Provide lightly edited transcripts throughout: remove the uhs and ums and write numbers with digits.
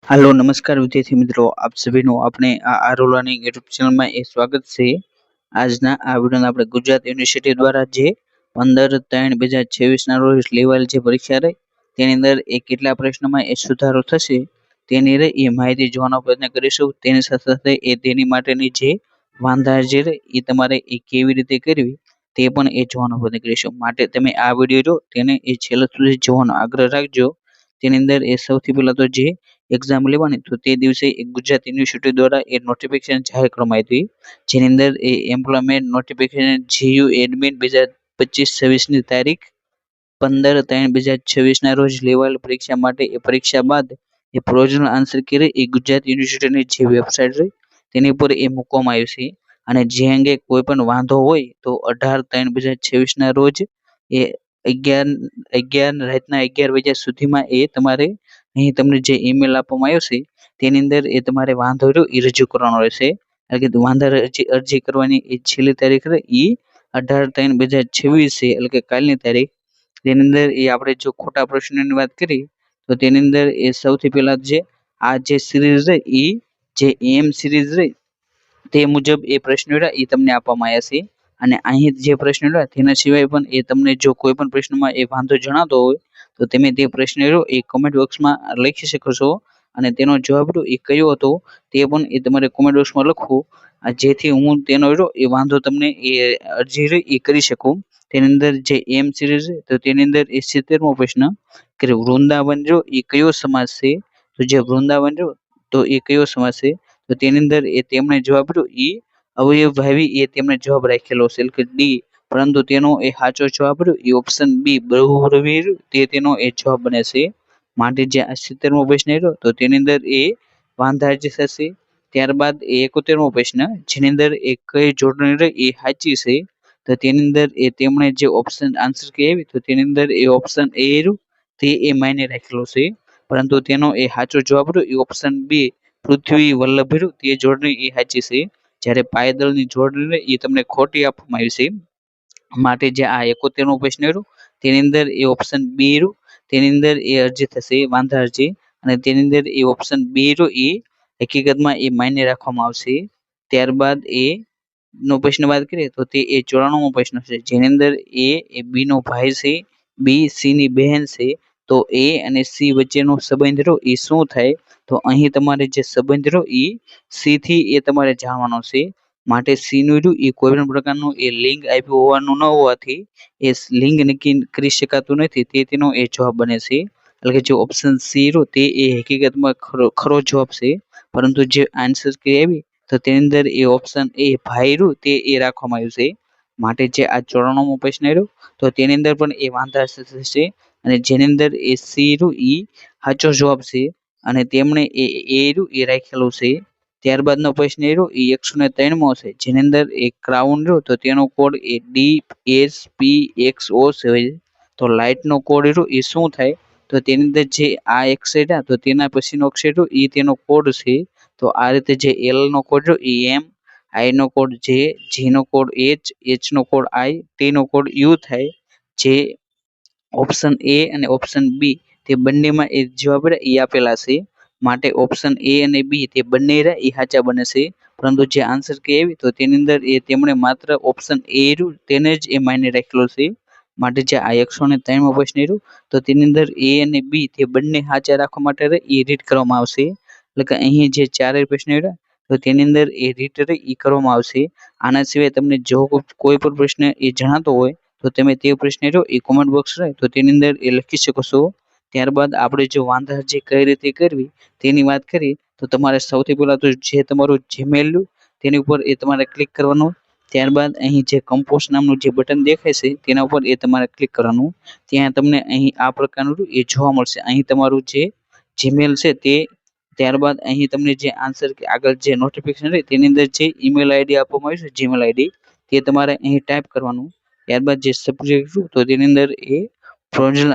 Hello नमस्कार विद्यार्थी मित्रों आप सभी નું આપણે આ આરો લર્નિંગ યુટ્યુબ ચેનલમાં સ્વાગત છે। આજના આ વિડિયોમાં આપણે ગુજરાત યુનિવર્સિટી દ્વારા જે 15/3/2026 ના રોજ લેવાયેલ જે પરીક્ષા રહી તેની અંદર એ કેટલા પ્રશ્નોમાં એ સુધારો થશે તેની એ માહિતી જોવાનો પ્રયત્ન કરીશું। તેની સાથે સાથે એ તેની માટેની જે વાંધા જે રહે એ તમારે એ કેવી રીતે કરવી તે પણ એ જોવાનો પ્રયત્ન કરીશું। માટે તમે આ વિડિયો જો તેને એ છેલ્લે સુધી જોવાનો આગ્રહ રાખજો। તેની અંદર એ સૌથી પહેલા તો જે એક્ઝામ લેવાની તો તે દિવસે ગુજરાત યુનિવર્સિટી દ્વારા એ નોટિફિકેશન જાહેર કરવામાં આવી હતી જેની અંદર એ એમ્પ્લોયમેન્ટ નોટિફિકેશન જીયુ એડમિન 2025-26 ની તારીખ 15/3/2026 ના રોજ લેવાયેલ પરીક્ષા માટે એ પરીક્ષા બાદ એ પ્રોવિઝનલ આન્સર કી એ ગુજરાત યુનિવર્સિટીની જે વેબસાઇટ રહી તેની ઉપર એ મૂકવામાં આવ્યું છે અને જે અંગે કોઈ પણ વાંધો હોય તો 18/3/2026 ના રોજ એ 11 રાતના 11 વાગ્યા સુધીમાં એ તમારે અહીં તમને જે ઈમેલ આપવામાં આવ્યો છે તેની અંદર એ તમારે વાંધો રહ્યો એ રજૂ કરવાનો રહેશે। એટલે કે વાંધા અરજી કરવાની એ છેલ્લી તારીખ રહે એ 18/3/2026 છે એટલે કે કાલની તારીખ। તેની અંદર એ આપણે જો ખોટા પ્રશ્નોની વાત કરીએ તો તેની અંદર એ સૌથી પહેલા જે આ જે સિરીઝ રહે એ જે એમ સિરીઝ રહે તે મુજબ એ પ્રશ્નો એ તમને આપવામાં આવ્યા છે અને અહીં જે પ્રશ્નો રહ્યા તેના સિવાય પણ એ તમને જો કોઈ પણ પ્રશ્નમાં એ વાંધો જણાતો હોય તો તમે તે પ્રશ્ન એ કમેન્ટ બોક્સમાં લખી શકો છો અને તેનો જવાબ એ કયો હતો તે પણ એ તમારે કમેન્ટ બોક્સમાં લખવું જેથી હું તેનો એ વાંધો તમને એ અરજી એ કરી શકું। તેની અંદર જે એમ સિરીઝ તો તેની અંદર એ 70મો પ્રશ્ન કે વૃંદાવન એ કયો સમાસ છે તો જે વૃંદાવન તો એ કયો સમાસ છે તો તેની અંદર એ તેમણે જવાબ એ અવયવભાવી એ તેમણે જવાબ રાખેલો છે એટલે કે ડી પરંતુ તેનો એ સાચો જવાબ એ ઓપ્શન બી બહુવ્રીહી તે તેનો એ જવાબ બને છે। માટે જે આ 70મો પ્રશ્ન રહ્યો તો તેની અંદર એ વાંધા અરજી થશે। ત્યારબાદ એ 71મો પ્રશ્ન જેની અંદર એ કઈ જોડણી રહી એ સાચી છે તો તેની અંદર એ તેમણે જે ઓપ્શન આન્સર કી આવી તો તેની અંદર એ ઓપ્શન એ તે એ માયને રાખેલો છે પરંતુ તેનો એ સાચો જવાબ એ ઓપ્શન બી પૃથ્વી વલ્લભ તે જોડણી એ સાચી છે જ્યારે પાયદળની જોડણી એ તમને ખોટી આપવામાં આવી છે। માટે જે આ 71મો પ્રશ્ન તેની અંદર એ ઓપ્શન બી તેની અંદર એ અરજી થશે વાંધા અરજી અને તેની અંદર એ ઓપ્શન બી એ હકીકતમાં એ માયને રાખવામાં આવશે। ત્યારબાદ એ નો પ્રશ્ન વાત કરીએ તો તે એ 94મો પ્રશ્ન છે જેની અંદર એ બી નો ભાઈ છે બી સી ની બહેન છે તો એ અને સી વચ્ચેનો સંબંધ એ શું થાય તો અહીં તમારે જે સંબંધ એ સી થી એ તમારે જાણવાનો છે। માટે સી નું એ કોઈ પણ પ્રકારનું એ લિંગ આપ્યું હોવાનું ન હોવાથી એ લિંગ નક્કી કરી શકાતું નથી તે તેનો એ જવાબ બને છે એટલે કે જે ઓપ્શન સી તે એ હકીકતમાં ખરો જવાબ છે પરંતુ જે આન્સર કી આવી તો તેની અંદર એ ઓપ્શન એ ભાઈ તે એ રાખવામાં આવ્યું છે। માટે જે આ 94મો પ્રશ્ન તો તેની અંદર પણ એ વાંધા થશે અને જેની અંદર એ સી એ સાચો જવાબ છે અને તેમણે એ રાખેલું છે। ત્યારબાદનો પ્રશ્ન એ 103મો છે જેની અંદર એ ક્રાઉન તો તેનો કોડ એ DSPXO છે તો લાઇટ નો કોડ એ શું થાય તો તેની અંદર જે આ એક્સેટ તો તેના પછીનો અક્ષર એ તેનો કોડ છે તો આ રીતે જે એલ નો કોડ એ એમ આઈ નો કોડ જે જી નો કોડ એચ નો કોડ આઈ ટી નો કોડ યુ થાય। જે ઓપ્શન એ અને ઓપ્શન બી તે બંનેમાં એ જવાબ એ આપેલા છે માટે ઓપ્શન એ અને બી તે બંને એ સાચા બને છે પરંતુ જે આન્સર કે આવી તો તેની અંદર એ તેમણે માત્ર ઓપ્શન એ તેને જ એ માયને રાખેલો છે। માટે જે આ 103મો પ્રશ્ન તો તેની અંદર એ અને બી તે બંને સાચા રાખવા માટે એ રીડ કરવામાં આવશે એટલે કે અહીં જે ચારેય પ્રશ્ન તો તેની અંદર એ રીડ એ કરવામાં આવશે। આના સિવાય તમને જો કોઈ પણ પ્રશ્ન એ જણાતો હોય તો તમે તે પ્રશ્ન એ કોમેન્ટ બોક્સ રહે તો તેની અંદર એ લખી શકો છો। ત્યારબાદ આપણે જો વાંધા અરજી કઈ રીતે કરવી તેની વાત કરીએ તો તમારે સૌથી પહેલા તો જે તમારું જીમેલ તેની ઉપર એ તમારે ક્લિક કરવાનું। ત્યારબાદ અહીં જે કમ્પોઝ નામનું જે બટન દેખાય છે તેના ઉપર એ તમારે ક્લિક કરવાનું। ત્યાં તમને અહીં આ પ્રકારનું એ જોવા મળશે અહીં તમારું જે જીમેલ છે તે ત્યારબાદ અહીં તમને જે આન્સર કે આગળ જે નોટિફિકેશન રહે તેની અંદર જે ઈમેલ આઈડી આપવામાં આવી છે જીમેલ આઈડી તે તમારે અહીં ટાઈપ કરવાનું। ત્યારબાદ જે સબ્જેક્ટ તો તેની અંદર એ પ્રોવિઝનલ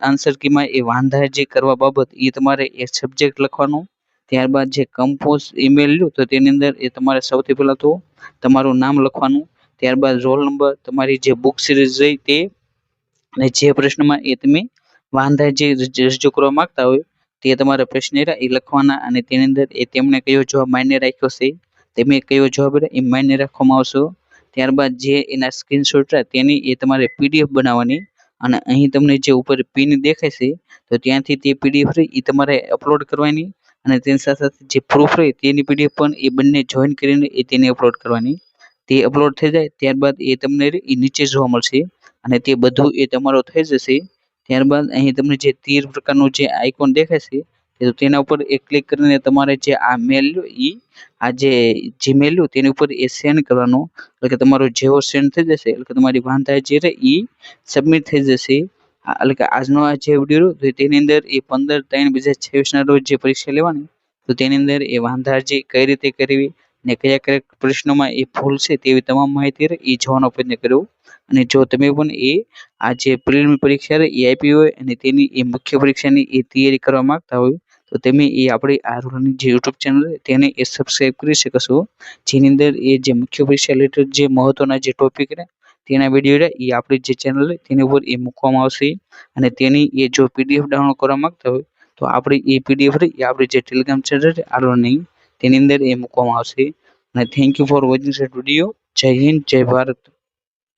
આન્સર કીમાં એ વાંધા જે કરવા બાબત એ તમારે એ સબ્જેક્ટ લખવાનું। ત્યારબાદ જે કમ્પોઝ ઈમેલ તો તેની અંદર એ તમારે સૌથી પહેલા તો તમારું નામ લખવાનું। ત્યારબાદ રોલ નંબર તમારી જે બુક સિરીઝ રહી તે અને જે પ્રશ્નમાં એ તમે વાંધા જે રજૂ કરવા માંગતા હોય તે તમારા પ્રશ્ન રહ્યા એ લખવાના અને તેની અંદર તેમણે કયો જવાબ માન્ય રાખ્યો છે, તમે કયો જવાબ રહ્યા એ માન્ય રાખવામાં આવશે. ત્યારબાદ જે એના સ્ક્રીનશોટ રહ્યા તેની તમારે PDF બનાવવાની અને અહીં તમને જે ઉપર પિન દેખાય છે તો ત્યાંથી તે PDF રહી એ તમારે અપલોડ કરવાની અને તેની સાથે સાથે જે પ્રૂફ રહે તેની PDF પણ બંને જોઈન કરીને તેને અપલોડ કરવાની. તે અપલોડ થઈ જાય ત્યારબાદ તમને નીચે જોવા મળશે અને તે બધું તમારો થઈ જશે. ત્યારબાદ અહીં તમને જે તીર પ્રકારનું જે આઇકોન દેખાય છે તો તેના ઉપર ક્લિક કરીને તમારે જે આ મેલ આ જે જીમેલ તેની ઉપર સેન્ડ કરવાનો, એટલે કે તમારો જેવો સેન્ડ થઈ જશે એટલે કે તમારી વાંધા જે રહે એ સબમિટ થઈ જશે. એટલે કે આજનો આ જે વિડીયો રહ્યો તેની અંદર 15/3/2026 ના રોજ જે પરીક્ષા લેવાની તો તેની અંદર વાંધા અરજી કઈ રીતે કરવી ને કયા કયા પ્રશ્નોમાં ભૂલ છે તેવી તમામ માહિતી એ જોવાનો પ્રયત્ન કર્યો. અને જો તમે પણ આ જે પ્રિલિમિનરી પરીક્ષા એ આપી હોય અને તેની મુખ્ય પરીક્ષાની તૈયારી કરવા માંગતા હોય તો તમે આપણી આ રૂરલની જે યુટ્યુબ ચેનલ તેને સબસ્ક્રાઈબ કરી શકો છો, જેની અંદર જે મુખ્ય પરીક્ષા રિલેટેડ જે મહત્વના જે ટોપિક તેના વિડીયો આપણી જે ચેનલ તેની ઉપર મૂકવામાં આવશે અને તેની જો PDF ડાઉનલોડ કરવા માંગતા હોય તો આપણી PDF આપણી જે ટેલિગ્રામ ચેનલ આ રૂરલની તેની અંદર મૂકવામાં આવશે. અને thank you for watching this video. જય હિન્દ, જય ભારત.